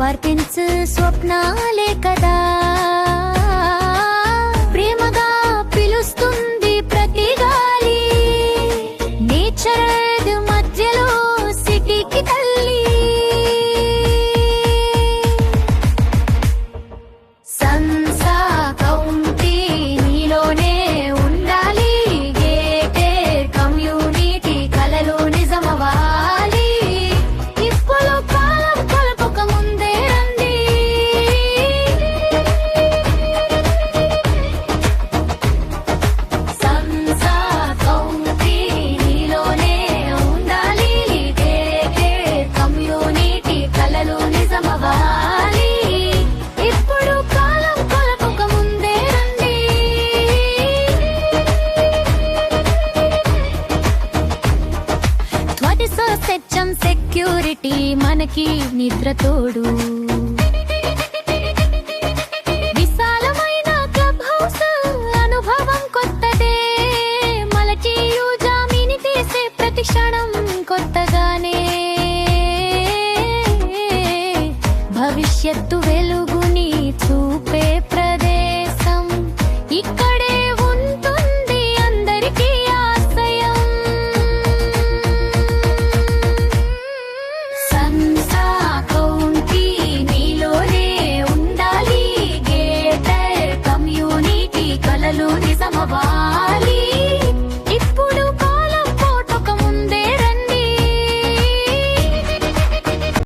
స్పార్కిన్స్ స్వప్నాలే కదా ప్రేమగా పిలుస్తుంది ప్రతి గాలి నేచర్ మధ్యలో సిటీకి తల్లి సన్సా కౌంటీ నీలోనే ఉండాలి గేటెడ్ కమ్యూనిటీ కలలు నిజమవాలి ఇప్పుడు కాలం కలపక ముందే రండి సన్సా కౌంటీ నీలోనే ఉండాలి గేటెడ్ కమ్యూనిటీ కలలు నిజమవాలి ఇప్పుడు కాలం కలపక ముందే రండి త్వరిత సత్యం సెక్యూరిటీ మనకి నిద్ర తోడు విశాలమైన క్లబ్ హౌస్ అనుభవం కొత్తదే మలచి యూజామిని తీసే ప్రతి క్షణం కొత్తగానే భవిష్యత్తు